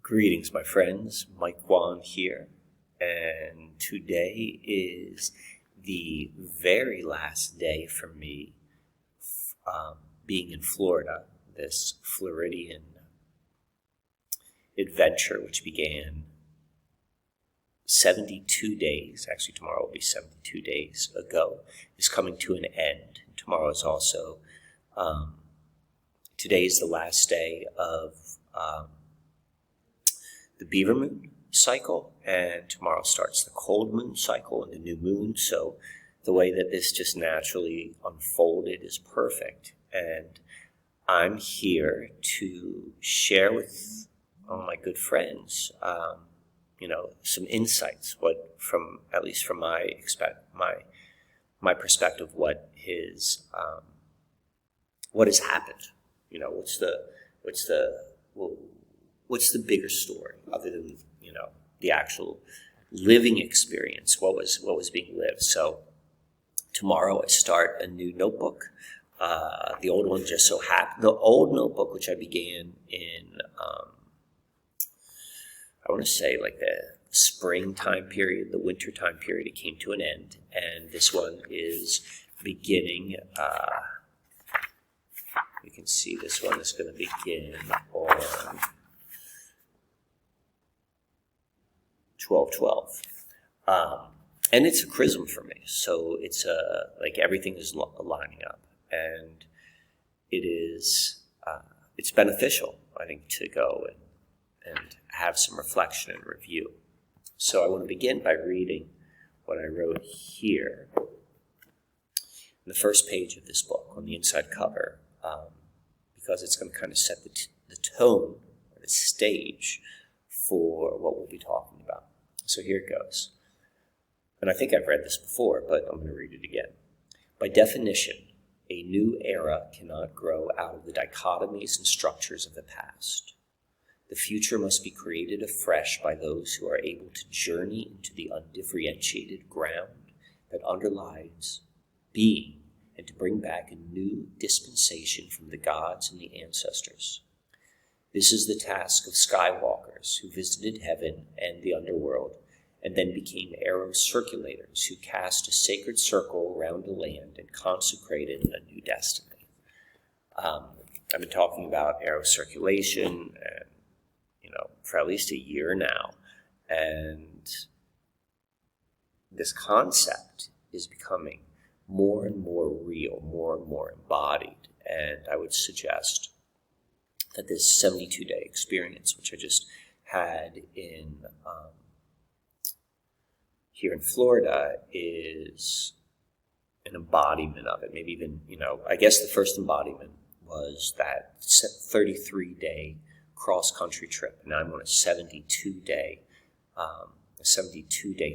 Greetings, my friends. Mike Wan here, and today is the very last day for me being in Florida, this Floridian adventure, which began 72 days, actually tomorrow will be 72 days ago, is coming to an end. Tomorrow is also, today is the last day of the beaver moon cycle, and tomorrow starts the cold moon cycle and the new moon. So the way that this just naturally unfolded is perfect, and I'm here to share with all my good friends some insights, at least from my perspective, what has happened. What's the bigger story other than, the actual living experience, what was being lived. So tomorrow I start a new notebook. The old one just so happened, the old notebook, which I began in, I want to say like the spring time period, the winter time period, it came to an end. And this one is beginning, you can see this one is going to begin on 12/12. And it's a chrism for me. So it's like everything is lining up, and it's beneficial, I think, to go and have some reflection and review. So I want to begin by reading what I wrote here in the first page of this book on the inside cover, because it's going to kind of set the tone or the stage for what we'll be talking about. So here it goes. And I think I've read this before, but I'm going to read it again. By definition, a new era cannot grow out of the dichotomies and structures of the past. The future must be created afresh by those who are able to journey into the undifferentiated ground that underlies being, and to bring back a new dispensation from the gods and the ancestors. This is the task of skywalkers who visited heaven and the underworld, and then became arrow circulators who cast a sacred circle around the land and consecrated a new destiny. I've been talking about arrow circulation, for at least a year now, and this concept is becoming more and more real, more and more embodied, and I would suggest that this 72-day experience, which I just had here in Florida, is an embodiment of it. Maybe even, I guess the first embodiment was that 33-day cross-country trip. Now I'm on a 72-day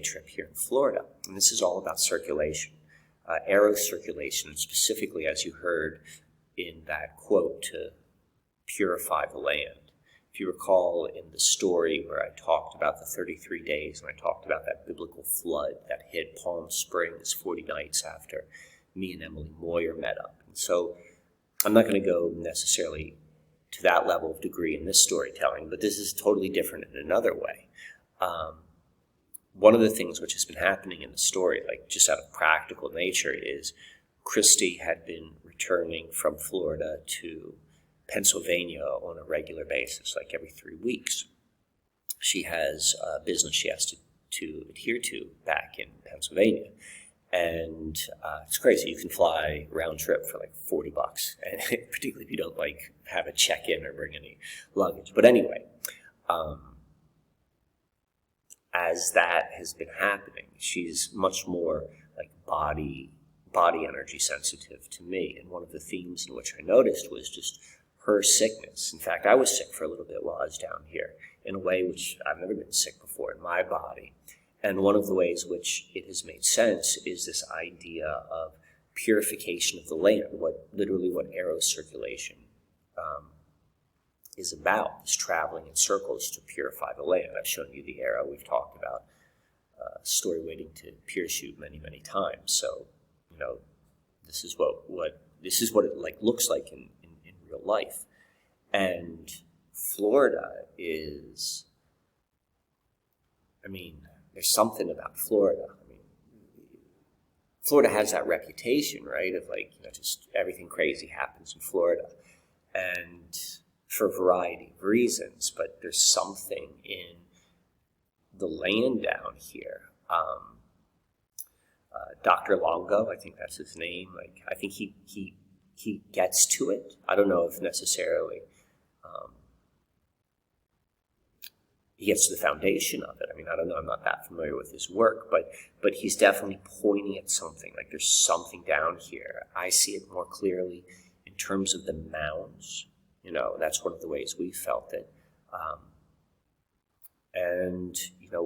trip here in Florida, and this is all about circulation, arrow circulation, specifically, as you heard in that quote, to purify the land. If you recall in the story where I talked about the 33 days and I talked about that biblical flood that hit Palm Springs 40 nights after me and Emily Moyer met up. And so I'm not going to go necessarily to that level of degree in this storytelling, but this is totally different in another way. One of the things which has been happening in the story, like just out of practical nature, is Christy had been returning from Florida to Pennsylvania on a regular basis, like every 3 weeks. She has a business she has to adhere to back in Pennsylvania. And it's crazy. You can fly round trip for like $40, and particularly if you don't have a check-in or bring any luggage. But anyway, as that has been happening, she's much more like body energy sensitive to me. And one of the themes in which I noticed was just her sickness. In fact, I was sick for a little bit while I was down here in a way which I've never been sick before in my body. And one of the ways which it has made sense is this idea of purification of the land, what arrow circulation is about, is traveling in circles to purify the land. I've shown you the arrow. We've talked about story waiting to pierce you many, many times. So, this is what it looks like in real life. And Florida is, I mean, there's something about Florida. I mean, Florida has that reputation, right, of like, just everything crazy happens in Florida. And for a variety of reasons, but there's something in the land down here. Dr. Longo, I think that's his name. Like, I think he gets to it. I don't know if necessarily he gets to the foundation of it. I mean, I don't know. I'm not that familiar with his work, but he's definitely pointing at something. Like, there's something down here. I see it more clearly in terms of the mounds. That's one of the ways we felt it. And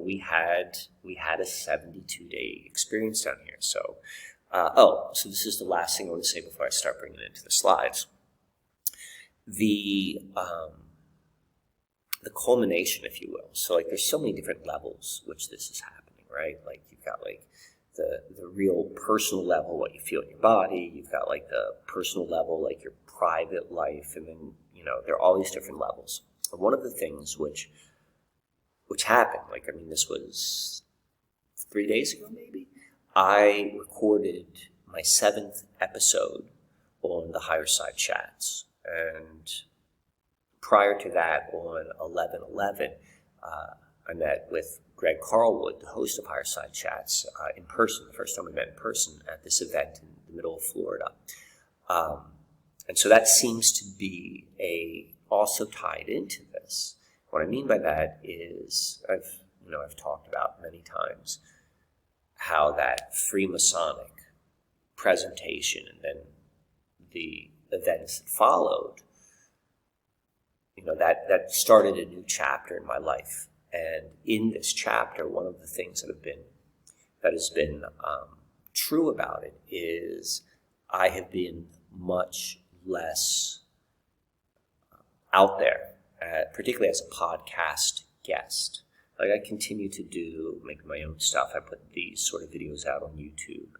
we had a 72-day experience down here. So, so this is the last thing I want to say before I start bringing it into the slides. The culmination, if you will. So, like, there's so many different levels which this is happening, right? Like, you've got like the real personal level, what you feel in your body. You've got like the personal level, like your private life, and then there are all these different levels. And one of the things which happened, like, I mean, this was 3 days ago, maybe. I recorded my 7th episode on the Higher Side Chats, and prior to that, on 11/11, I met with Greg Carlwood, the host of Higher Side Chats, in person. The first time we met in person at this event in the middle of Florida, and so that seems to be also tied into this. What I mean by that is I've talked about many times how that Freemasonic presentation and then the events that followed, that started a new chapter in my life. And in this chapter, one of the things that has been true about it is I have been much less out there, particularly as a podcast guest. Like, I continue to make my own stuff. I put these sort of videos out on YouTube.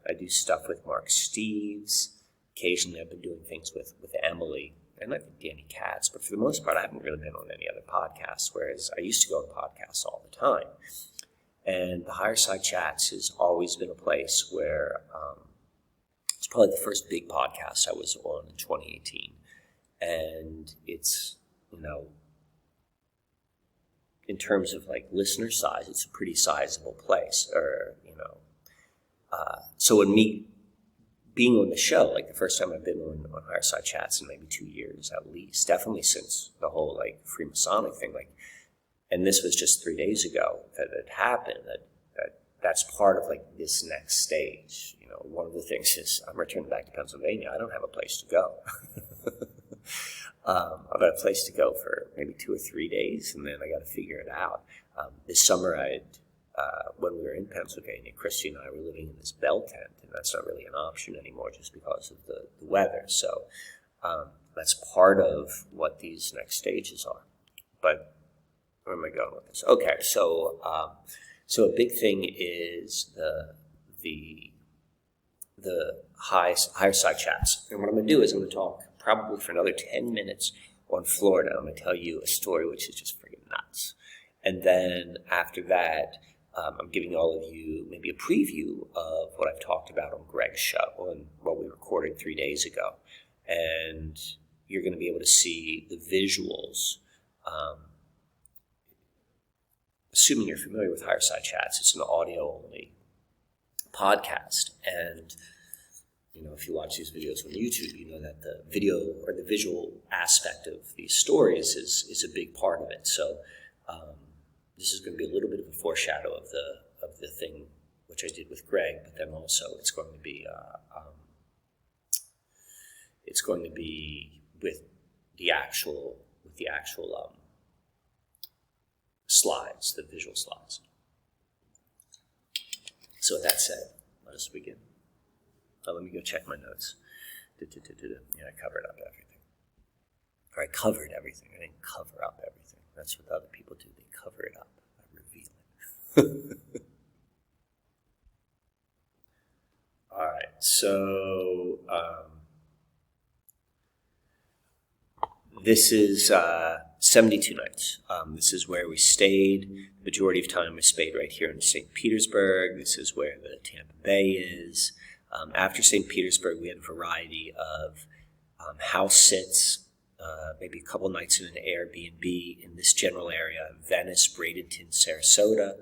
I do stuff with Mark Steves. Occasionally I've been doing things with Emily and I think Danny Katz, but for the most part I haven't really been on any other podcasts, whereas I used to go on podcasts all the time. And the Higher Side Chats has always been a place where it's probably the first big podcast I was on in 2018. And it's, in terms of like listener size, it's a pretty sizable place. So when me being on the show, like the first time I've been on Higher Side Chats in maybe 2 years at least, definitely since the whole like Freemasonic thing, like, and this was just 3 days ago that it happened, that's part of like this next stage. One of the things is I'm returning back to Pennsylvania. I don't have a place to go. I've got a place to go for maybe 2 or 3 days, and then I got to figure it out. This summer, when we were in Pennsylvania, Christy and I were living in this bell tent, and that's not really an option anymore just because of the weather. So that's part of what these next stages are. But where am I going with this? Okay, so a big thing is the Higher Side Chats. And what I'm going to do is I'm going to talk probably for another 10 minutes on Florida. I'm going to tell you a story which is just freaking nuts. And then after that, I'm giving all of you maybe a preview of what I've talked about on Greg's show, on what we recorded 3 days ago. And you're going to be able to see the visuals. Assuming you're familiar with Higher Side Chats, it's an audio-only podcast. And if you watch these videos on YouTube, you know that the video or the visual aspect of these stories is a big part of it. So this is going to be a little bit of a foreshadow of the thing which I did with Greg, but then also it's going to be with the actual slides, the visual slides. So with that said, let us begin. Let me go check my notes. Yeah, I covered up everything. Or I covered everything. I didn't cover up everything. That's what other people do. They cover it up. I reveal it. All right. So This is 72 nights. This is where we stayed. The majority of time we stayed right here in St. Petersburg. This is where the Tampa Bay is. After St. Petersburg, we had a variety of house sits, maybe a couple nights in an Airbnb in this general area: Venice, Bradenton, Sarasota.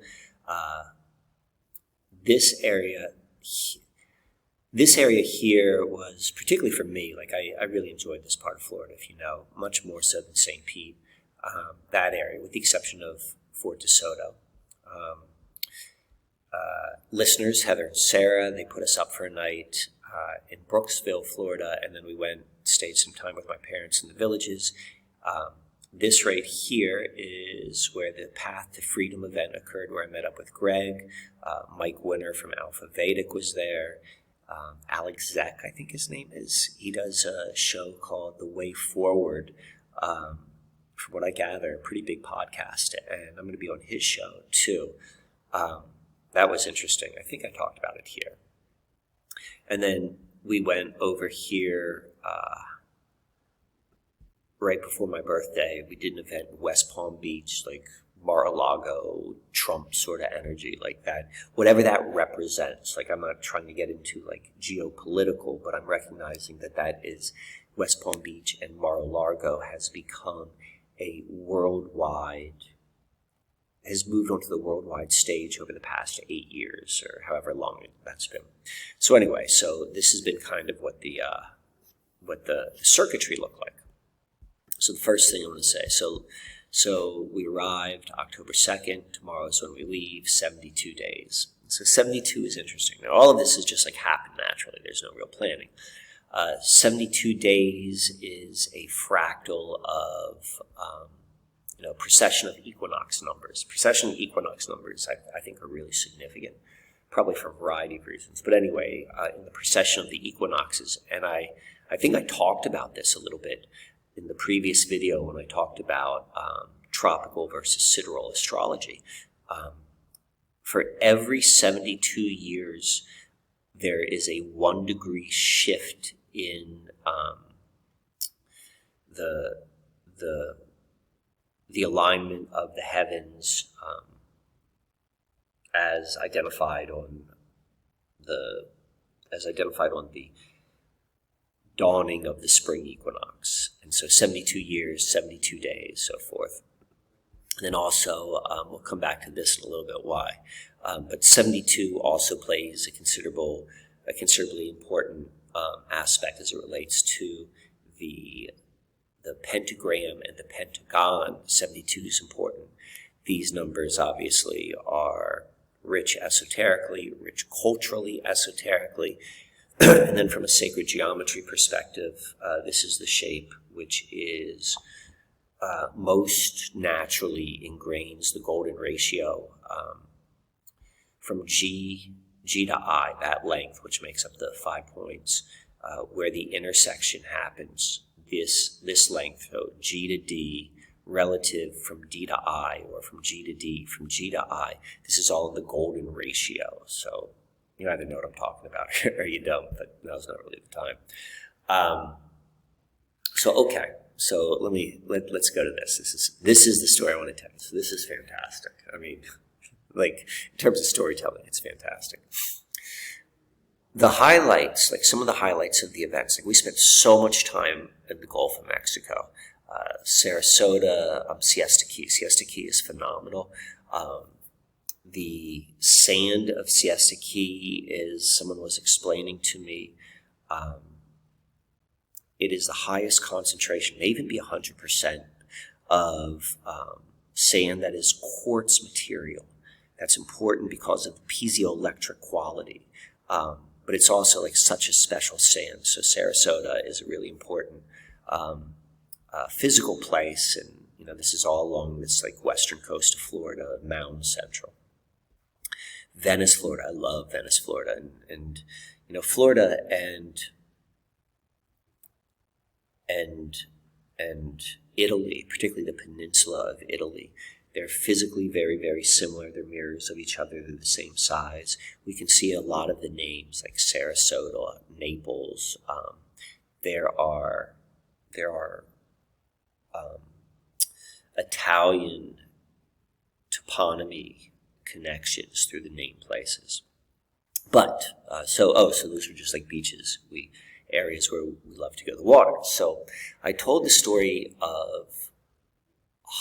This area here was, particularly for me, like I really enjoyed this part of Florida, if you know, much more so than St. Pete, that area, with the exception of Fort DeSoto. Listeners, Heather and Sarah, they put us up for a night in Brooksville, Florida, and then we stayed some time with my parents in the Villages. This right here is where the Path to Freedom event occurred, where I met up with Greg. Mike Winter from Alpha Vedic was there. Alex Zek, I think his name is. He does a show called The Way Forward. From what I gather, a pretty big podcast, and I'm going to be on his show too. That was interesting. I think I talked about it here. And then we went over here right before my birthday. We did an event in West Palm Beach, like Mar-a-Lago, Trump sort of energy, like that, whatever that represents. Like, I'm not trying to get into like geopolitical, but I'm recognizing that is West Palm Beach, and Mar-a-Lago has become has moved onto the worldwide stage over the past 8 years, or however long that's been. So anyway, so this has been kind of what the circuitry looked like. So the first thing I'm going to say, so we arrived October 2nd. Tomorrow is when we leave, 72 days. So 72 is interesting. Now, all of this has just like happened naturally. There's no real planning. 72 days is a fractal of, precession of equinox numbers. Precession of equinox numbers, I think, are really significant, probably for a variety of reasons. But anyway, in the precession of the equinoxes, and I think I talked about this a little bit in the previous video when I talked about tropical versus sidereal astrology. For every 72 years, there is a 1 degree shift in the alignment of the heavens as identified on the dawning of the spring equinox. And so 72 years, 72 days, so forth. And then also, we'll come back to this in a little bit why. But 72 also plays a considerably important aspect as it relates to the pentagram and the pentagon. 72 is important. These numbers obviously are rich esoterically, rich culturally, esoterically. And then from a sacred geometry perspective, this is the shape which is most naturally ingrains the golden ratio from G to I, that length, which makes up the 5 points, where the intersection happens. This length, so G to D, relative from D to I, or from G to D, from G to I. This is all in the golden ratio. So you either know what I'm talking about or you don't, but now's not really the time. So let's go to this. This is the story I want to tell you. So this is fantastic. I mean, like, in terms of storytelling, it's fantastic. The highlights, like some of the highlights of the events, like we spent so much time in the Gulf of Mexico. Sarasota, Siesta Key. Siesta Key is phenomenal. The sand of Siesta Key is, someone was explaining to me, it is the highest concentration, may even be 100% of sand that is quartz material. That's important because of the piezoelectric quality. But it's also like such a special sand. So Sarasota is a really important physical place. And, this is all along this like western coast of Florida, Mound Central. Venice, Florida. I love Venice, Florida. And Florida and Italy, particularly the peninsula of Italy, they're physically very, very similar. They're mirrors of each other. They're the same size. We can see a lot of the names like Sarasota, Naples. There are Italian toponymy connections through the name places. But, so those are just like beaches, areas where we love to go to the water. So I told the story of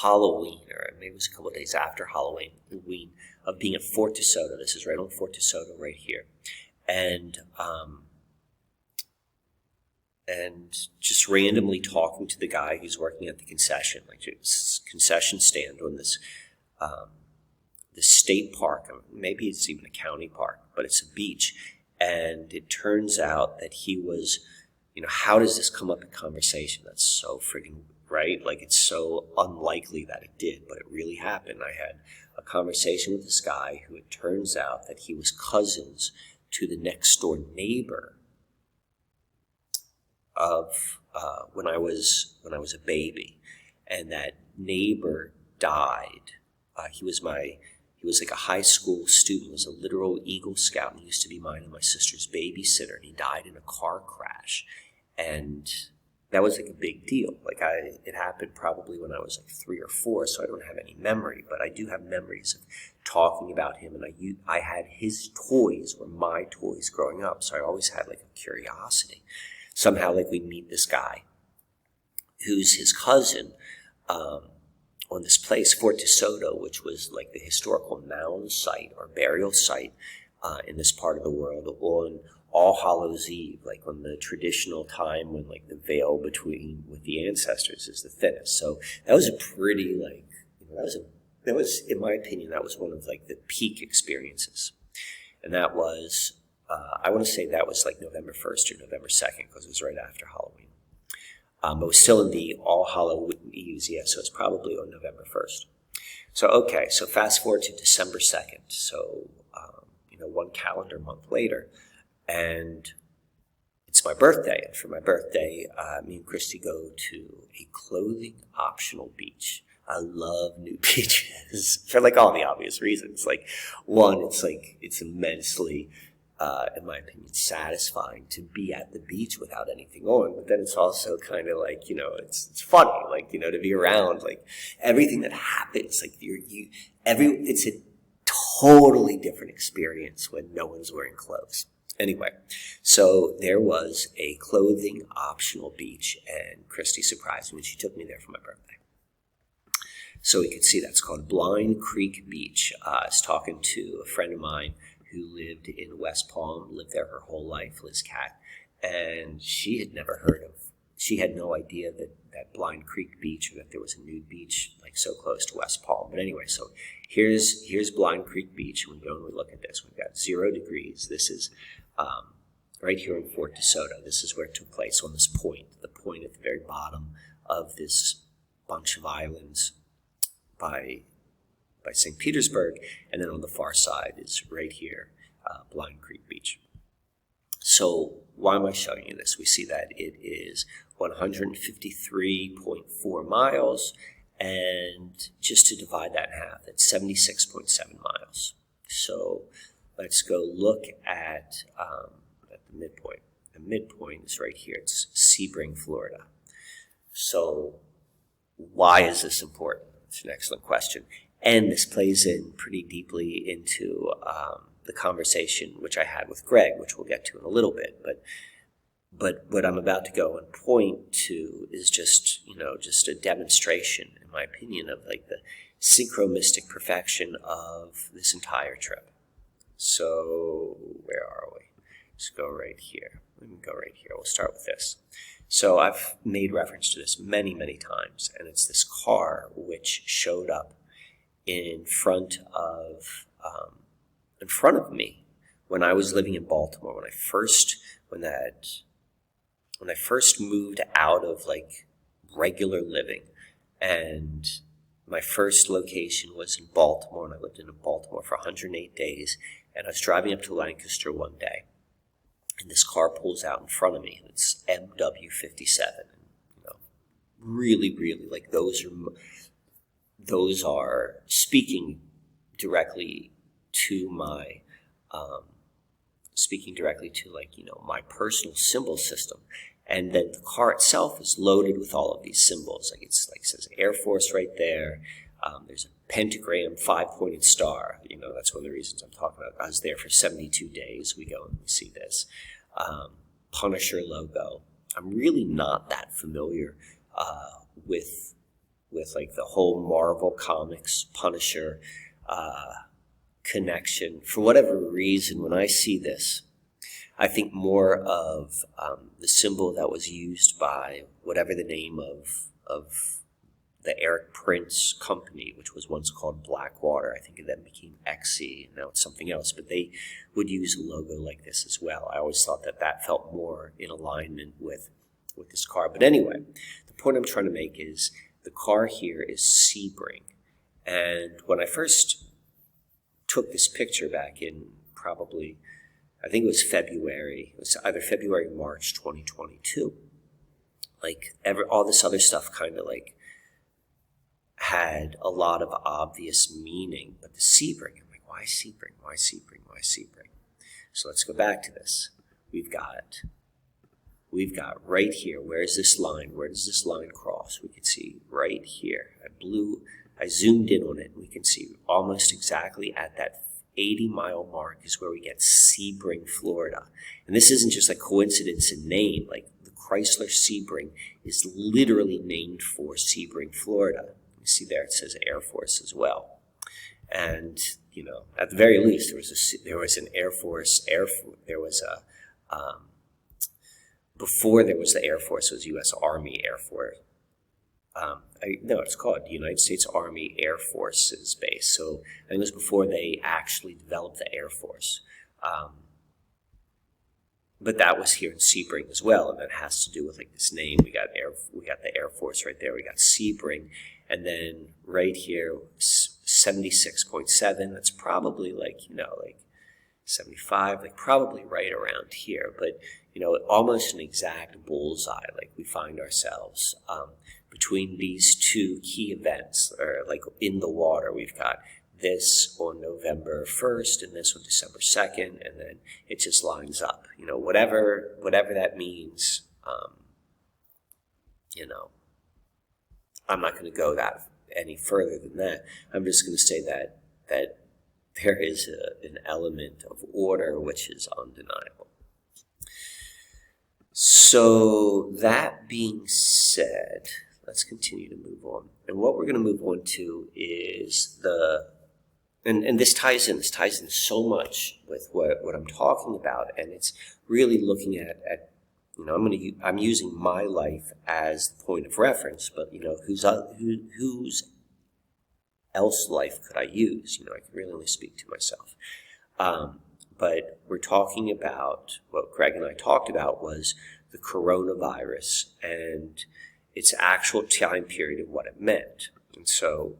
Halloween, or maybe it was a couple of days after Halloween, of being at Fort DeSoto. This is right on Fort DeSoto right here. And just randomly talking to the guy who's working at the concession stand on this state park. Maybe it's even a county park, but it's a beach. And it turns out that he was, how does this come up in conversation? That's so friggin' right. Like, it's so unlikely that it did, but it really happened. I had a conversation with this guy who it turns out that he was cousins to the next door neighbor of when I was a baby, and that neighbor died. He was like a high school student. He was a literal Eagle Scout, and he used to be mine and my sister's babysitter, and he died in a car crash. And that was like a big deal. It happened probably when I was like 3 or 4, so I don't have any memory, but I do have memories of talking about him, and I had his toys or my toys growing up, so I always had like a curiosity. Somehow, like, we meet this guy who's his cousin on this place, Fort DeSoto, which was like the historical mound site or burial site in this part of the world on All Hallows Eve, like on the traditional time when like the veil with the ancestors is the thinnest. So that was a pretty that was in my opinion, that was one of like the peak experiences. And that was, I want to say that was like November 1st or November 2nd, because it was right after Halloween. But it was still in the All Hallows Eve, so it's probably on November 1st. So fast forward to December 2nd. So, one calendar month later, and it's my birthday. And for my birthday, me and Christy go to a clothing optional beach. I love new beaches for like all the obvious reasons. Like, one, it's immensely, in my opinion, satisfying to be at the beach without anything on. But then it's also kind of like, it's funny, like, to be around, like, everything that happens, like, it's a totally different experience when no one's wearing clothes. Anyway, so there was a clothing optional beach, and Christy surprised me when she took me there for my birthday. So we could see that's called Blind Creek Beach. I was talking to a friend of mine who lived in West Palm, lived there her whole life, Liz Cat, and she had no idea that Blind Creek Beach, or that there was a nude beach like so close to West Palm. But anyway, so here's Blind Creek Beach, and we go and we look at this. We've got 0 degrees. This is right here in Fort DeSoto. This is where it took place, on this point, the point at the very bottom of this bunch of islands by St. Petersburg, and then on the far side is right here, Blind Creek Beach. So why am I showing you this? We see that it is 153.4 miles, and just to divide that in half, that's 76.7 miles. So let's go look at the midpoint. The midpoint is right here. It's Sebring, Florida. So why is this important? It's an excellent question. And this plays in pretty deeply into the conversation which I had with Greg, which we'll get to in a little bit. But what I'm about to go and point to is just a demonstration, in my opinion, of like the synchromistic perfection of this entire trip. So where are we? Let's go right here. Let me go right here. We'll start with this. So I've made reference to this many, many times, and it's this car which showed up in front of me when I was living in Baltimore. When I first moved out of like regular living, and my first location was in Baltimore, and I lived in Baltimore for 108 days. And I was driving up to Lancaster one day, and this car pulls out in front of me, and it's MW57. Really, really, like those are speaking directly to my, my personal symbol system. And then the car itself is loaded with all of these symbols. Like it says Air Force right there. There's a pentagram, 5-pointed star. That's one of the reasons I'm talking about. I was there for 72 days. We go and we see this. Punisher logo. I'm really not that familiar with like the whole Marvel Comics Punisher connection. For whatever reason, when I see this, I think more of the symbol that was used by whatever the name of the Eric Prince company, which was once called Blackwater. I think it then became XC, and now it's something else. But they would use a logo like this as well. I always thought that felt more in alignment with this car. But anyway, the point I'm trying to make is the car here is Sebring. And when I first took this picture back in probably, I think it was February. It was either February or March 2022. All this other stuff kind of had a lot of obvious meaning. But the Sebring, I'm like, why Sebring? Why Sebring? Why Sebring? So let's go back to this. We've got right here, where's this line? Where does this line cross? We can see right here. I zoomed in on it, and we can see almost exactly at that 80-mile mark is where we get Sebring, Florida. And this isn't just a coincidence in name. Like, the Chrysler Sebring is literally named for Sebring, Florida. You see there it says Air Force as well. And, at the very least, there was an Air Force, there was a, before there was the Air Force, it was U.S. Army Air Force. It's called United States Army Air Forces Base. So I think it was before they actually developed the Air Force. But that was here in Sebring as well, and that has to do with this name. We got the Air Force right there. We got Sebring, and then right here, 76.7. That's probably 75, probably right around here. But almost an exact bullseye. We find ourselves between these two key events, or in the water. We've got this on November 1st and this on December 2nd, and then it just lines up. Whatever that means, I'm not going to go that any further than that. I'm just going to say that there is an element of order which is undeniable. So that being said, let's continue to move on. And what we're going to move on to is and this ties in so much with what I'm talking about, and it's really looking at I'm using my life as the point of reference, but whose else life could I use? I can really only speak to myself. But we're talking about, what Greg and I talked about was the coronavirus and its actual time period and what it meant. And so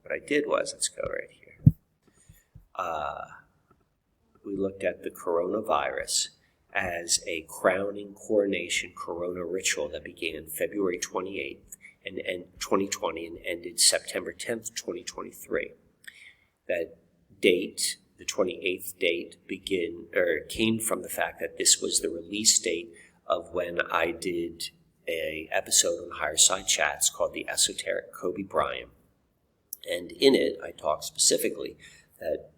what I did was, let's go right here. We looked at the coronavirus as a crowning coronation corona ritual that began February 28th and 2020 and ended September 10th, 2023. That date, the 28th date, came from the fact that this was the release date of when I did a episode on Higher Side Chats called The Esoteric Kobe Bryant. And in it, I talked specifically that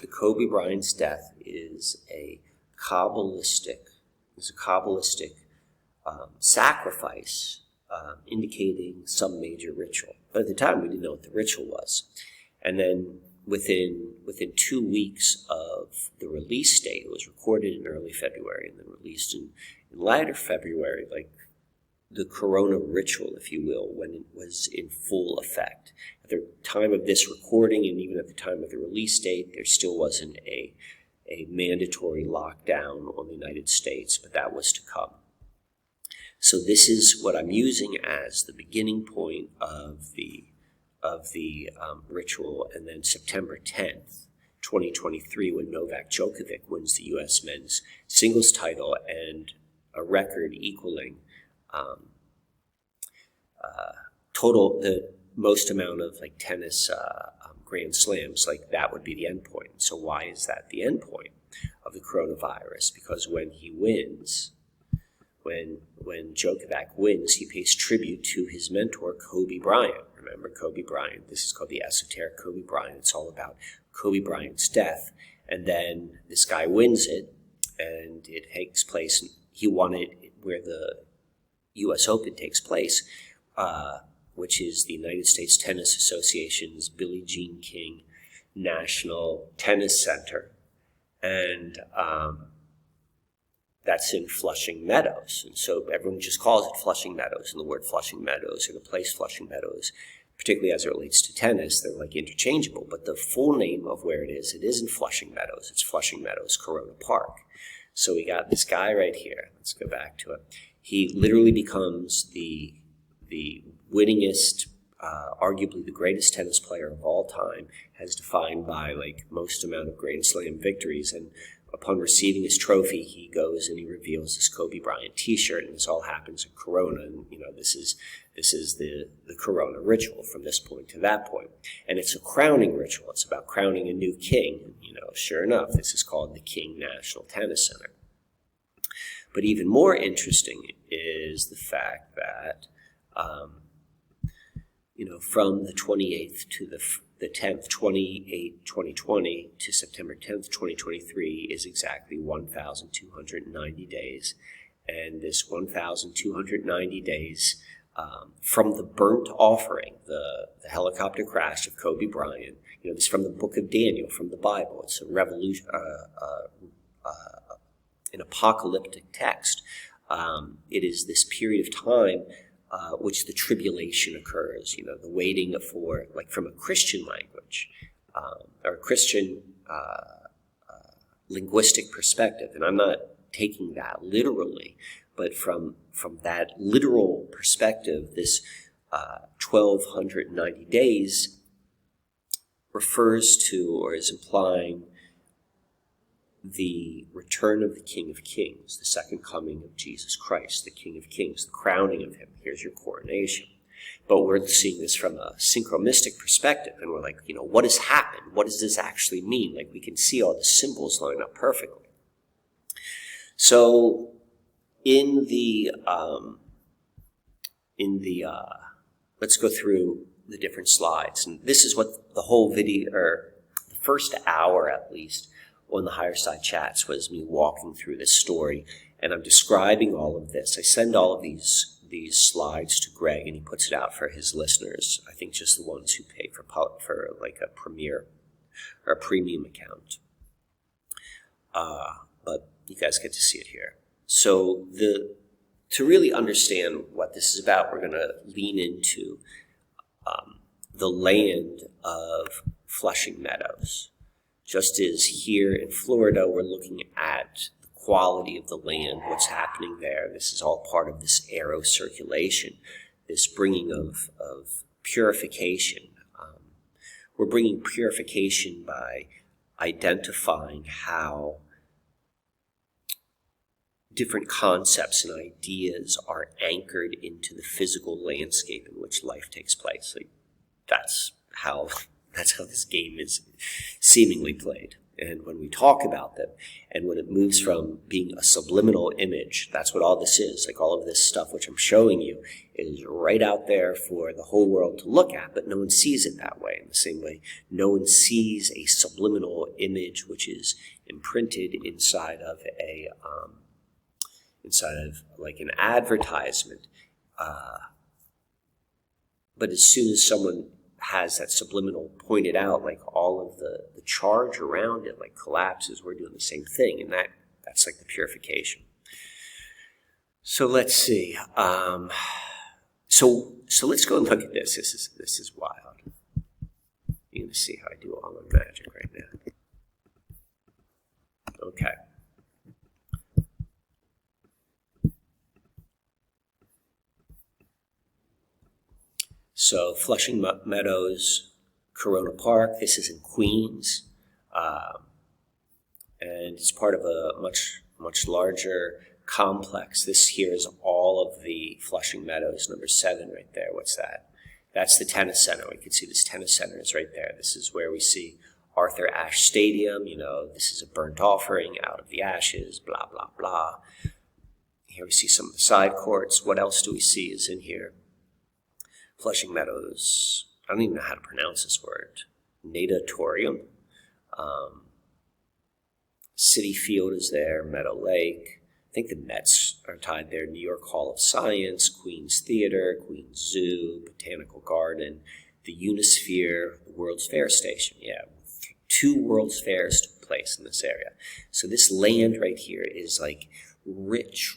the Kobe Bryant's death is a Kabbalistic sacrifice, indicating some major ritual. But at the time, we didn't know what the ritual was. And then within 2 weeks of the release date, it was recorded in early February and then released in later February, the corona ritual, if you will, when it was in full effect. At the time of this recording, and even at the time of the release date, there still wasn't a mandatory lockdown on the United States, but that was to come. So this is what I'm using as the beginning point of the ritual, and then September 10th, 2023, when Novak Djokovic wins the U.S. men's singles title and a record equaling the most amount of tennis Grand Slams. That would be the end point. So why is that the end point of the coronavirus? Because when he wins when Djokovic wins, he pays tribute to his mentor, Kobe Bryant. Remember Kobe Bryant? This is called the esoteric Kobe Bryant. It's all about Kobe Bryant's death. And then this guy wins it, and it takes place. He won it where the U.S. Open takes place, which is the United States Tennis Association's Billie Jean King National Tennis Center. And that's in Flushing Meadows. And so everyone just calls it Flushing Meadows, and the word Flushing Meadows or the place Flushing Meadows, particularly as it relates to tennis, they're like interchangeable. But the full name of where it isn't Flushing Meadows. It's Flushing Meadows Corona Park. So we got this guy right here. Let's go back to it. He literally becomes the winningest, arguably the greatest tennis player of all time, as defined by like most amount of Grand Slam victories. And upon receiving his trophy, he goes and he reveals this Kobe Bryant T-shirt, and this all happens in Corona. And this is the Corona ritual from this point to that point, and it's a crowning ritual. It's about crowning a new king. Sure enough, this is called the King National Tennis Center. But even more interesting is the fact that, from the 28th to the 10th, 2020 to September 10th, 2023 is exactly 1,290 days. And this 1,290 days from the burnt offering, the helicopter crash of Kobe Bryant, this is from the book of Daniel, from the Bible. It's a revolution, an apocalyptic text. It is this period of time which the tribulation occurs, the waiting for, like from a Christian language, or a Christian linguistic perspective. And I'm not taking that literally, but from that literal perspective, this 1,290 days refers to or is implying the return of the King of Kings, the second coming of Jesus Christ, the King of Kings, the crowning of him. Here's your coronation. But we're seeing this from a synchromistic perspective, and we're like, what has happened? What does this actually mean? Like, we can see all the symbols line up perfectly. So let's go through the different slides. And this is what the whole video, or the first hour at least, on the Higher Side Chats was me walking through this story, and I'm describing all of this. I send all of these slides to Greg, and he puts it out for his listeners. I think just the ones who pay for like a premier or a premium account. But you guys get to see it here. So to really understand what this is about, we're going to lean into the land of Flushing Meadows. Just as here in Florida, we're looking at the quality of the land, what's happening there. This is all part of this aero circulation, this bringing of purification. We're bringing purification by identifying how different concepts and ideas are anchored into the physical landscape in which life takes place. Like, that's how this game is seemingly played. And when we talk about them, and when it moves from being a subliminal image, that's what all this is. Like, all of this stuff which I'm showing you is right out there for the whole world to look at, but no one sees it that way. In the same way, no one sees a subliminal image which is imprinted inside of like an advertisement. But as soon as someone has that subliminal pointed out, like all of the charge around it like collapses. We're doing the same thing, and that's like the purification. So let's see. So let's go and look at this. This is wild. You're gonna see how I do all my magic right now. Okay. So Flushing Meadows, Corona Park. This is in Queens, and it's part of a much larger complex. This here is all of the Flushing Meadows, number 7 right there. What's that? That's the tennis center. We can see this tennis center is right there. This is where we see Arthur Ashe Stadium. This is a burnt offering out of the ashes, blah, blah, blah. here we see some of the side courts. What else do we see is in here? Flushing Meadows. I don't even know how to pronounce this word. Natatorium. City Field is there. Meadow Lake. I think the Mets are tied there. New York Hall of Science, Queen's Theater, Queen's Zoo, Botanical Garden, the Unisphere, the World's Fair Station. Yeah, 2 World's Fairs took place in this area. So this land right here is like rich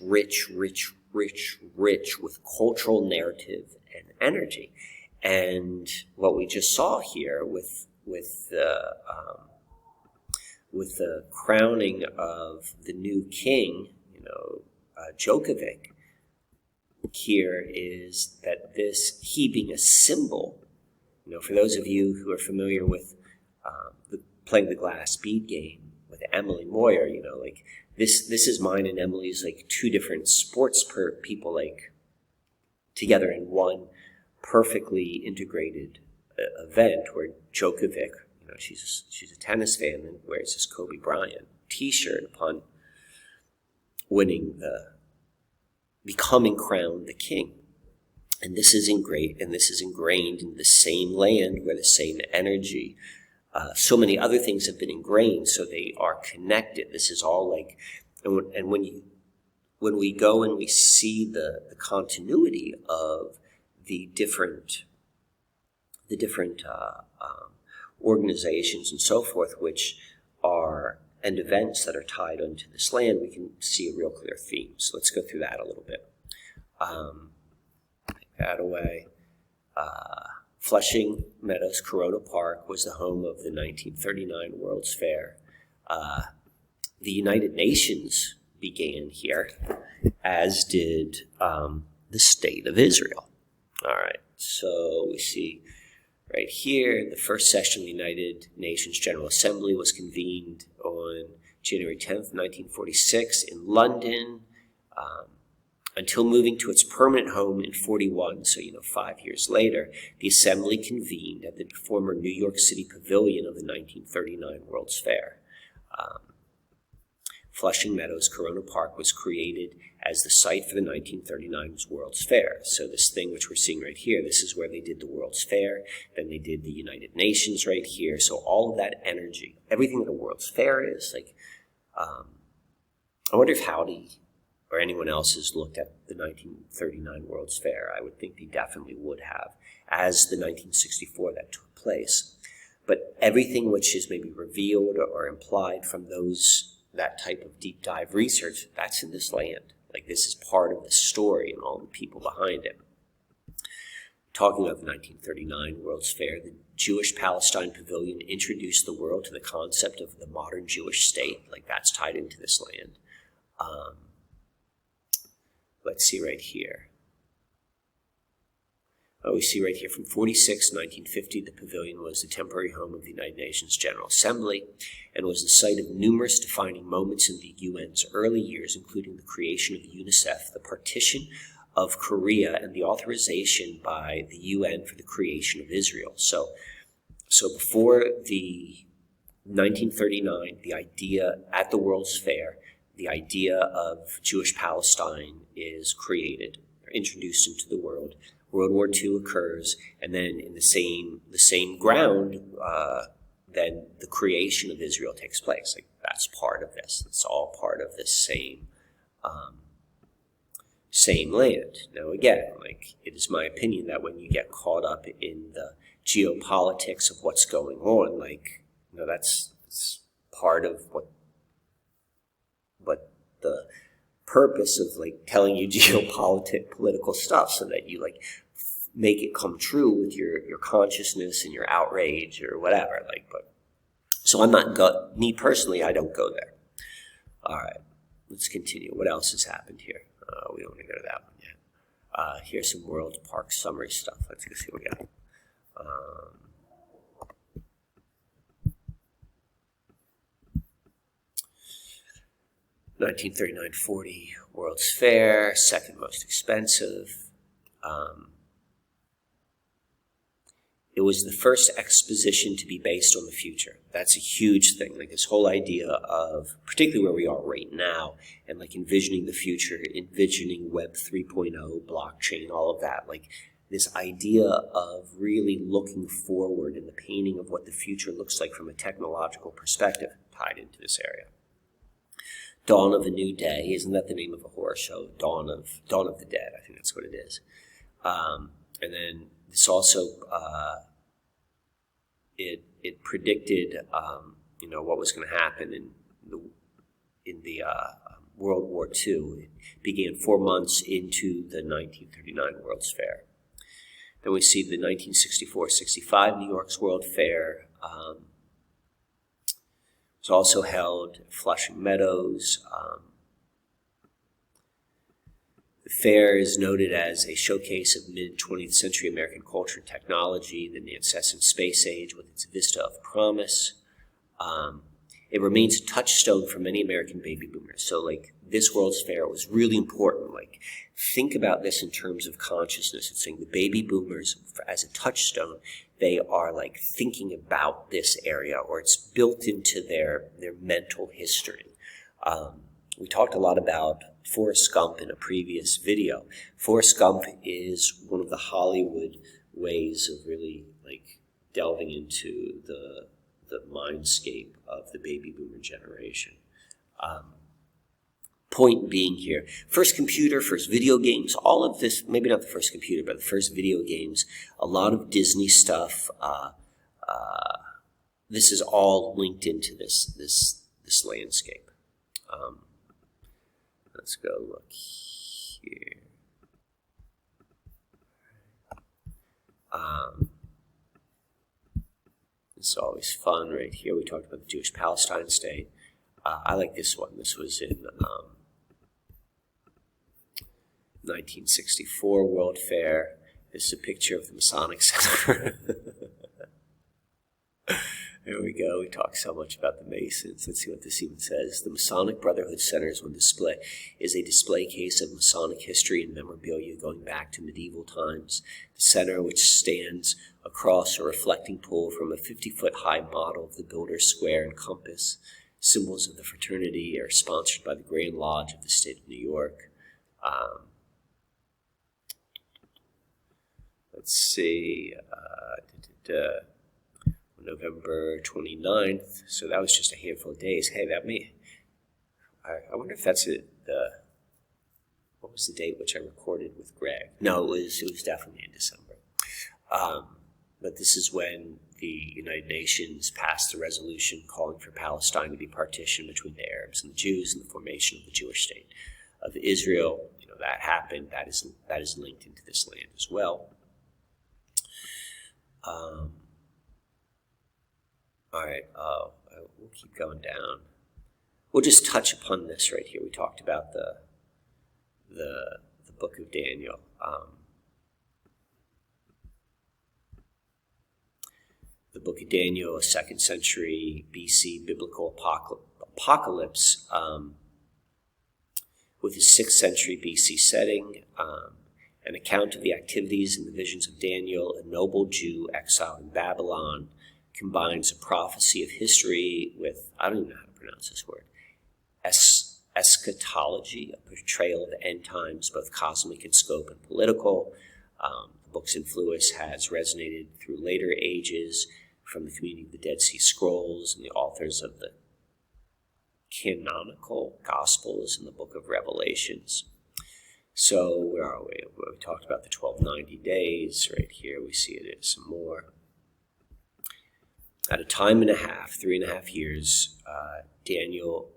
with cultural narrative and energy. And what we just saw here with the crowning of the new king, Djokovic, here is that he being a symbol, for those of you who are familiar with playing the glass bead game with Emily Moyer, this is mine and Emily's 2 different sports people together in one perfectly integrated event where Djokovic, she's a tennis fan and wears this Kobe Bryant T-shirt upon becoming crowned the king. And this is ingrained in the same land where the same energy. So many other things have been ingrained, so they are connected. This is all and when we go and we see the continuity of the different organizations and so forth, and events that are tied onto this land, we can see a real clear theme. So let's go through that a little bit. Take that away. Flushing Meadows Corona Park was the home of the 1939 World's Fair. The United Nations began here, as did the State of Israel. All right, so we see right here, the first session of the United Nations General Assembly was convened on January 10th, 1946 in London, until moving to its permanent home in 41, so 5 years later. The assembly convened at the former New York City Pavilion of the 1939 World's Fair. Flushing Meadows Corona Park was created as the site for the 1939 World's Fair. So this thing which we're seeing right here, this is where they did the World's Fair, then they did the United Nations right here. So all of that energy, everything that a World's Fair is, I wonder if Howdy or anyone else has looked at the 1939 World's Fair. I would think they definitely would have, as the 1964 that took place. But everything which is maybe revealed or implied from that type of deep dive research, that's in this land. This is part of the story and all the people behind it. Talking about the 1939 World's Fair, the Jewish Palestine Pavilion introduced the world to the concept of the modern Jewish state. That's tied into this land. Let's see right here. We see right here from 46 to 1950, the pavilion was the temporary home of the United Nations General Assembly and was the site of numerous defining moments in the UN's early years, including the creation of UNICEF, the partition of Korea, and the authorization by the UN for the creation of Israel. So before the 1939, the idea at the World's Fair, the idea of Jewish Palestine is created, or introduced into the world. World War II occurs, and then in the same ground, then the creation of Israel takes place. That's part of this. It's all part of this same land. Now again, it is my opinion that when you get caught up in the geopolitics of what's going on, that's part of what the purpose of telling you political stuff, so that you make it come true with your consciousness and your outrage or whatever. So I'm not me personally, I don't go there. All right, let's continue. What else has happened here? We don't want to go to that one yet. Here's some World Park summary stuff. Let's go see what we got. 1939-40 World's Fair, second most expensive. it was the first exposition to be based on the future. That's a huge thing. Like this whole idea of, particularly where we are right now, and like envisioning the future, envisioning Web 3.0, blockchain, all of that. Like this idea of really looking forward and the painting of what the future looks like from a technological perspective tied into this area. Dawn of a New Day, isn't that the name of a horror show? Dawn of the Dead, I think that's what it is. And then this also, it predicted, what was going to happen in the World War II. It began 4 months into the 1939 World's Fair. Then we see the 1964-65 New York's World Fair. It was also held at Flushing Meadows. The fair is noted as a showcase of mid-20th century American culture and technology, the incessant space age with its vista of promise. It remains a touchstone for many American baby boomers. So, like, this World's Fair was really important. Like, think about this in terms of consciousness. It's saying the baby boomers, as a touchstone, they are, like, thinking about this area, or it's built into their mental history. We talked a lot about Forrest Gump in a previous video. Forrest Gump is one of the Hollywood ways of really, like, delving into the mindscape of the baby boomer generation. Point being here, first computer, first video games, all of this, maybe not the first computer, but the first video games, a lot of Disney stuff. This is all linked into this landscape. Let's go look here. This is always fun right here. We talked about the Jewish Palestine state. I like this one. This was in 1964 World Fair. This is a picture of the Masonic Center. There we go. We talk so much about the Masons. Let's see what this even says. The Masonic Brotherhood Center is a display case of Masonic history and memorabilia going back to medieval times. The center, which stands across a reflecting pool from a 50-foot-high model of the Builder's Square and Compass, symbols of the fraternity, are sponsored by the Grand Lodge of the State of New York. Let's see. November 29th, so that was just a handful of days. Hey, I wonder if that's it. What was the date which I recorded with Greg? No, it was definitely in December. But this is when the United Nations passed the resolution calling for Palestine to be partitioned between the Arabs and the Jews and the formation of the Jewish state of Israel. That happened. That is linked into this land as well. All right, we'll keep going down. We'll just touch upon this right here. We talked about the book of Daniel. The book of Daniel, a 2nd century BC biblical apocalypse with a 6th century BC setting, an account of the activities and the visions of Daniel, a noble Jew exiled in Babylon, combines a prophecy of history with, I don't even know how to pronounce this word, eschatology, a portrayal of the end times, both cosmic in scope and political. The book's influence has resonated through later ages from the community of the Dead Sea Scrolls and the authors of the canonical Gospels and the book of Revelations. So where are we? We talked about the 1290 days. Right here we see it some more. At a time and a half, 3.5 years, Daniel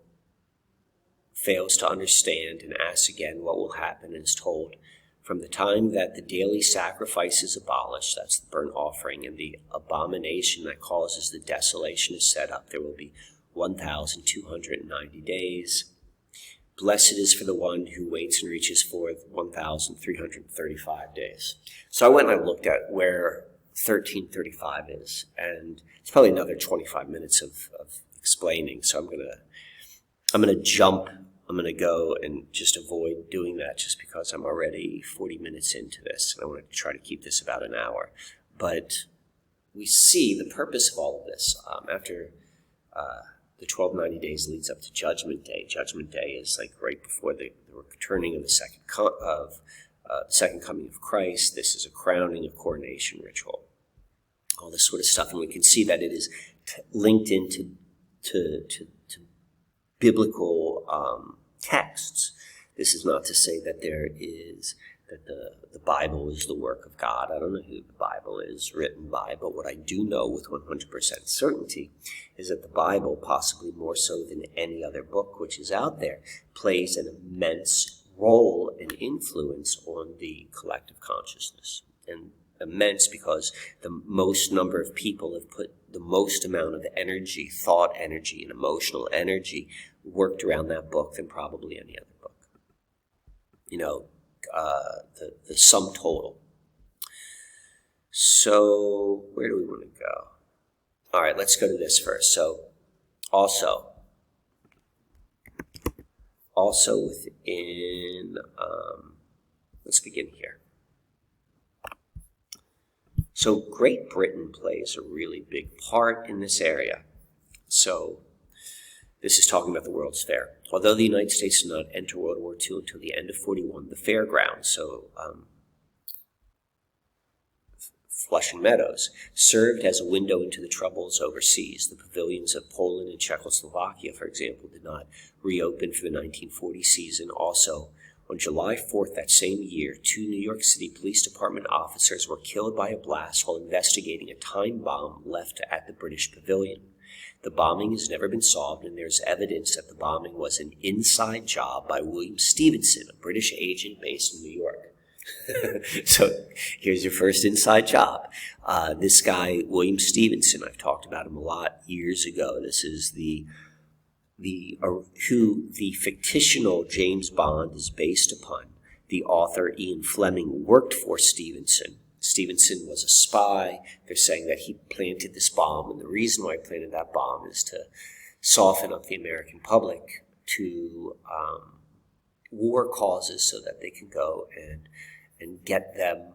fails to understand and asks again what will happen, and is told, from the time that the daily sacrifice is abolished, that's the burnt offering, and the abomination that causes the desolation is set up, there will be 1,290 days. Blessed is for the one who waits and reaches for 1,335 days. So I went and I looked at where 1335 is, and it's probably another 25 minutes of explaining. So I'm gonna jump. I'm gonna go and just avoid doing that, just because I'm already 40 minutes into this, and I want to try to keep this about an hour. But we see the purpose of all of this after the 1290 days leads up to Judgment Day. Judgment Day is like right before the returning of the second coming of Christ. This is a crowning, a coronation ritual, all this sort of stuff, and we can see that it is linked into to biblical texts. This is not to say that the Bible is the work of God. I don't know who the Bible is written by, but what I do know with 100% certainty is that the Bible, possibly more so than any other book which is out there, plays an immense role and influence on the collective consciousness. And immense because the most number of people have put the most amount of energy, thought energy, and emotional energy worked around that book than probably any other book. The sum total. So where do we want to go? All right, let's go to this first. So also within, let's begin here. So Great Britain plays a really big part in this area. So this is talking about the World's Fair. Although the United States did not enter World War II until the end of 1941, the fairgrounds, so Flushing Meadows, served as a window into the troubles overseas. The pavilions of Poland and Czechoslovakia, for example, did not reopen for the 1940 season. Also, on July 4th that same year, 2 New York City Police Department officers were killed by a blast while investigating a time bomb left at the British Pavilion. The bombing has never been solved, and there's evidence that the bombing was an inside job by William Stevenson, a British agent based in New York. So here's your first inside job. This guy, William Stevenson, I've talked about him a lot years ago. This is who the fictional James Bond is based upon. The author Ian Fleming worked for Stevenson. Stevenson was a spy. They're saying that he planted this bomb, and the reason why he planted that bomb is to soften up the American public to war causes so that they can go and get them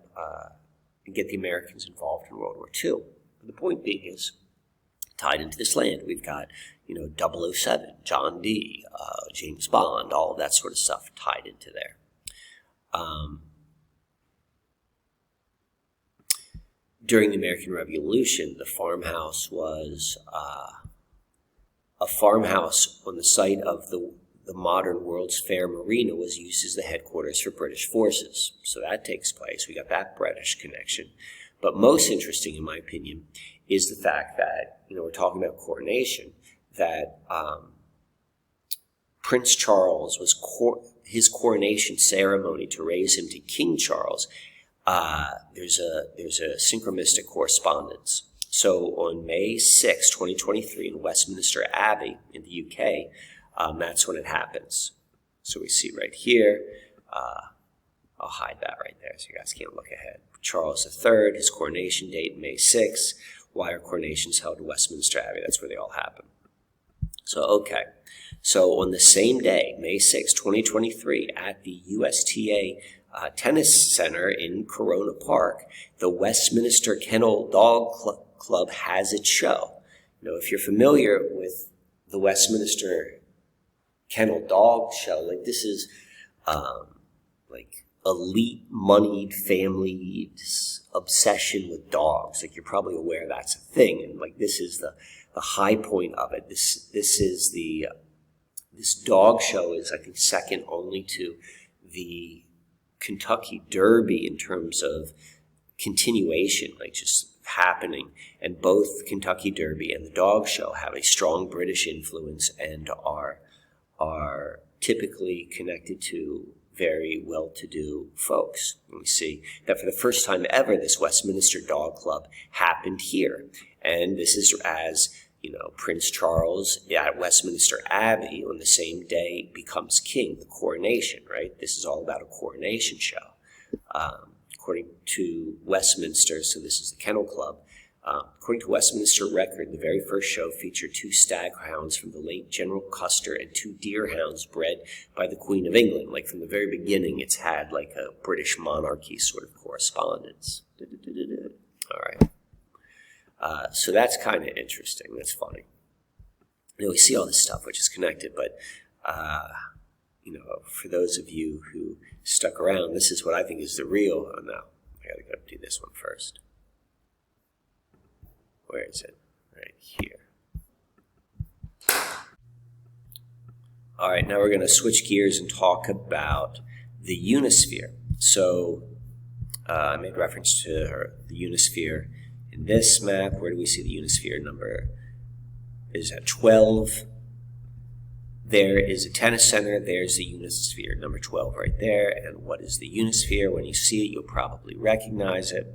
and get the Americans involved in World War II. But the point being is, tied into this land, we've got 007, John Dee, James Bond, all of that sort of stuff tied into there. During the American Revolution, the farmhouse was a farmhouse on the site of the modern World's Fair Marina was used as the headquarters for British forces. So that takes place. We got that British connection. But most interesting, in my opinion, is the fact that, we're talking about coronation, that Prince Charles was his coronation ceremony to raise him to King Charles. There's a synchronistic correspondence. So on May 6, 2023, in Westminster Abbey in the UK, that's when it happens. So we see right here, I'll hide that right there so you guys can't look ahead. Charles III, his coronation date, May 6. Why are coronations held in Westminster Abbey? That's where they all happen. So, okay. So on the same day, May 6, 2023, at the USTA Tennis Center in Corona Park, the Westminster Kennel Dog Club has its show. If you're familiar with the Westminster Kennel Dog Show, this is elite moneyed families' obsession with dogs. You're probably aware that's a thing, and this is the high point of it. This dog show is, I think, second only to the Kentucky Derby in terms of continuation, just happening. And both Kentucky Derby and the dog show have a strong British influence and are typically connected to very well-to-do folks. And we see that for the first time ever, this Westminster Dog Club happened here. And this is as, Prince Charles at Westminster Abbey on the same day becomes king, the coronation, right? This is all about a coronation show. According to Westminster, so this is the Kennel Club, according to Westminster Record, the very first show featured 2 stag hounds from the late General Custer and 2 deer hounds bred by the Queen of England. From the very beginning, it's had a British monarchy sort of correspondence. All right. So that's kind of interesting. That's funny. We see all this stuff which is connected, but for those of you who stuck around, this is what I think is the real. Oh no, I gotta go do this one first. Where is it? Right here. All right, now we're going to switch gears and talk about the Unisphere. So I made reference to the Unisphere in this map. Where do we see the Unisphere? Number is at 12. There is a tennis center. There's the Unisphere, number 12 right there. And what is the Unisphere? When you see it, you'll probably recognize it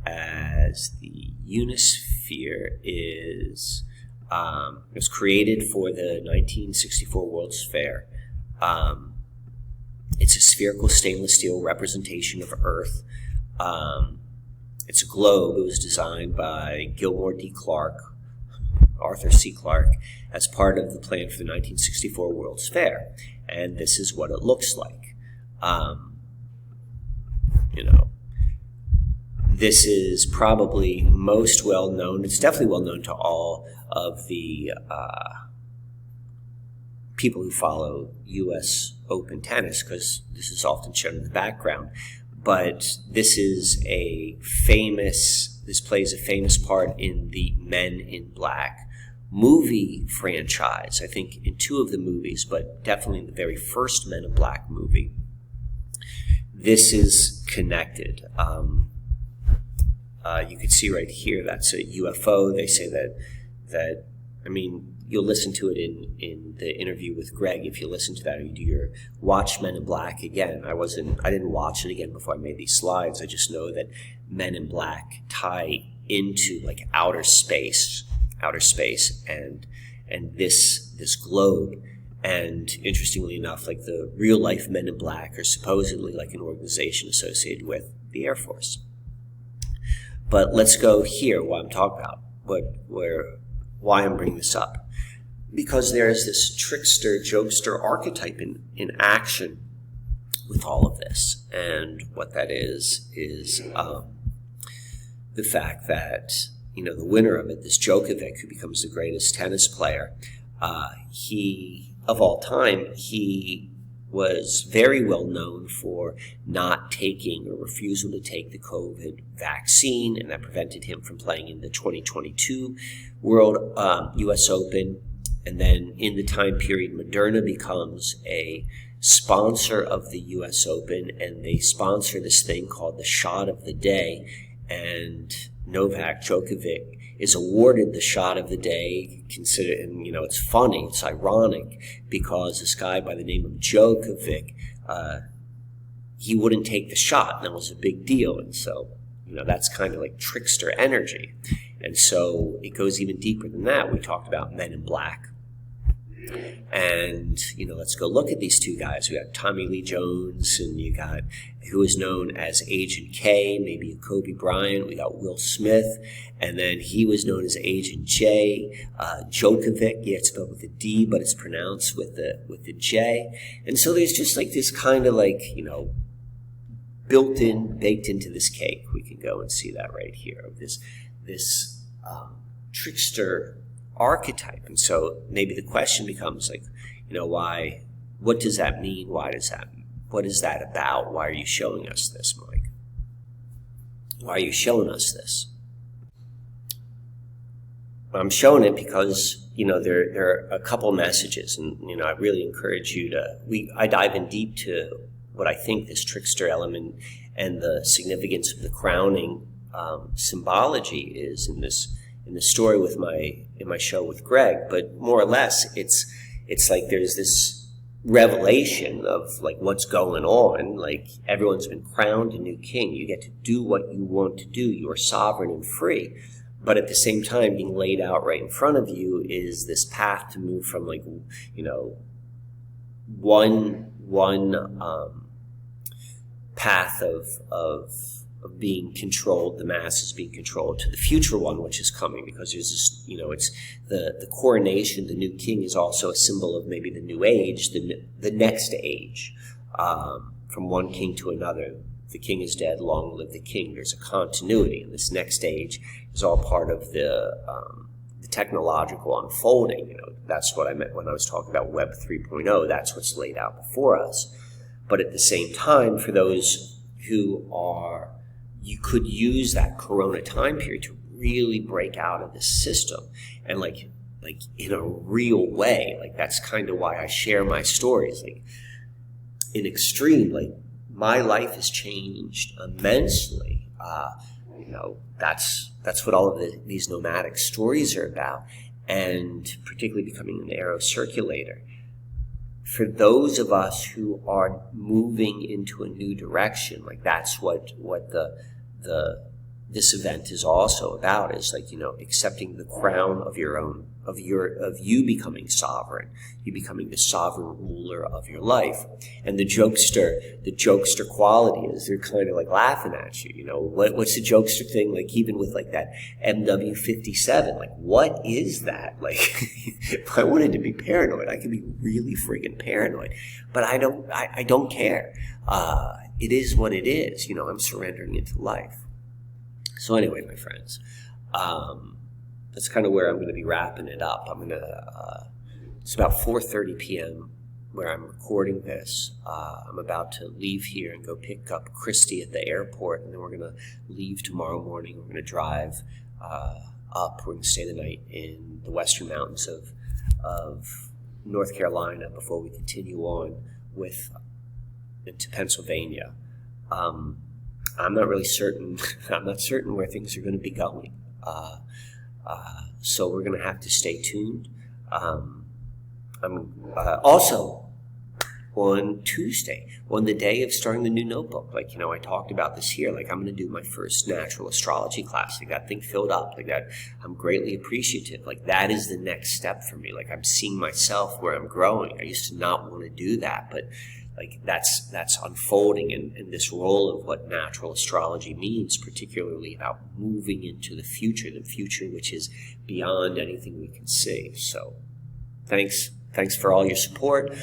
as the Unisphere is, it was created for the 1964 World's Fair. It's a spherical stainless steel representation of Earth. It's a globe. It was designed by Gilmore D. Clark, Arthur C. Clarke, as part of the plan for the 1964 World's Fair. And this is what it looks like. This is probably most well known. It's definitely well known to all of the people who follow U.S. Open tennis, because this is often shown in the background. But this is this plays a famous part in the Men in Black movie franchise. I think in 2 of the movies, but definitely in the very first Men in Black movie. This is connected. You can see right here, that's a UFO. They say that you'll listen to it in the interview with Greg. If you listen to that, or you do your watch Men in Black again. I didn't watch it again before I made these slides. I just know that Men in Black tie into like outer space and this globe. And interestingly enough, like the real life Men in Black are supposedly like an organization associated with the Air Force. But let's go here, what I'm talking about, why I'm bringing this up. Because there's this trickster, jokester archetype in action with all of this. And what that is the fact that, the winner of it, this Djokovic, who becomes the greatest tennis player, of all time, he was very well known for not taking or refusal to take the COVID vaccine, and that prevented him from playing in the 2022 World U.S. Open. And then in the time period, Moderna becomes a sponsor of the U.S. Open, and they sponsor this thing called the Shot of the Day, and Novak Djokovic is awarded the Shot of the Day. And it's funny, it's ironic, because this guy by the name of Djokovic, he wouldn't take the shot, and that was a big deal. And so, that's kind of like trickster energy. And so it goes even deeper than that. We talked about Men in Black. And, let's go look at these 2 guys. We got Tommy Lee Jones, and you got who is known as Agent K, maybe a Kobe Bryant. We got Will Smith, and then he was known as Agent J. Djokovic, it's spelled with a D, but it's pronounced with the J. And so there's just like this kind of like, baked into this cake. We can go and see that right here, of this trickster archetype. And so maybe the question becomes like, what does that mean? What is that about? Why are you showing us this, Mike? Why are you showing us this? I'm showing it because, there are a couple messages, and, I really encourage you I dive in deep to what I think this trickster element and the significance of the crowning symbology is in the story in my show with Greg. But more or less, it's like there's this revelation of like what's going on. Like everyone's been crowned a new king. You get to do what you want to do. You are sovereign and free. But at the same time, being laid out right in front of you is this path to move from like, one path of being controlled, the masses being controlled, to the future one, which is coming, because there's this, it's the coronation, the new king is also a symbol of maybe the new age, the next age, from one king to another. the king is dead, long live the king. There's a continuity, and this next stage is all part of the technological unfolding. You know, that's what I meant when I was talking about Web 3.0. That's what's laid out before us. But at the same time, for those who are, you could use that Corona time period to really break out of this system and like in a real way. Like, that's kind of why I share my stories. Like, in extreme, like, my life has changed immensely. You know, that's what all of these nomadic stories are about, and particularly becoming an aero circulator. For those of us who are moving into a new direction, like, that's what this event is also about, is like, you know, accepting the crown of your own, of you becoming sovereign, you becoming the sovereign ruler of your life. And the jokester quality is they're kind of like laughing at you. You know, what's the jokester thing? Like, even with like that MW57, like, what is that? Like, if I wanted to be paranoid, I could be really friggin' paranoid, but I don't care. It is what it is. You know, I'm surrendering into life. So anyway, my friends, that's kind of where I'm going to be wrapping it up. It's about 4:30 p.m. where I'm recording this. I'm about to leave here and go pick up Christy at the airport, and then we're going to leave tomorrow morning. We're going to drive up. We're going to stay the night in the western mountains of North Carolina before we continue on into Pennsylvania. I'm not really certain. I'm not certain where things are going to be going. So we're going to have to stay tuned. I'm also on Tuesday, on the day of starting the new notebook. Like, you know, I talked about this here. Like, I'm going to do my first natural astrology class. Like, that thing filled up. Like, that, I'm greatly appreciative. Like, that is the next step for me. Like, I'm seeing myself where I'm growing. I used to not want to do that, but like, that's unfolding, and this role of what natural astrology means, particularly about moving into the future which is beyond anything we can see. So thanks for all your support.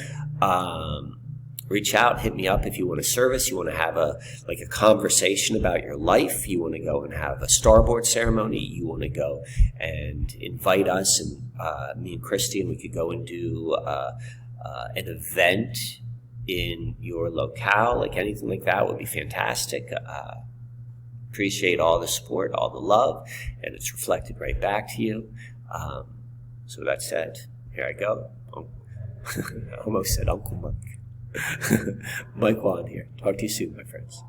Reach out, hit me up if you want a service, you want to have a conversation about your life, you want to go and have a starboard ceremony, you want to go and invite us and me and Christy, and we could go and do an event in your locale. Like, anything like that would be fantastic. Appreciate all the support, all the love, and it's reflected right back to you. So with that said, here I go. I almost said Uncle Mike. Mike Juan here. Talk to you soon, my friends.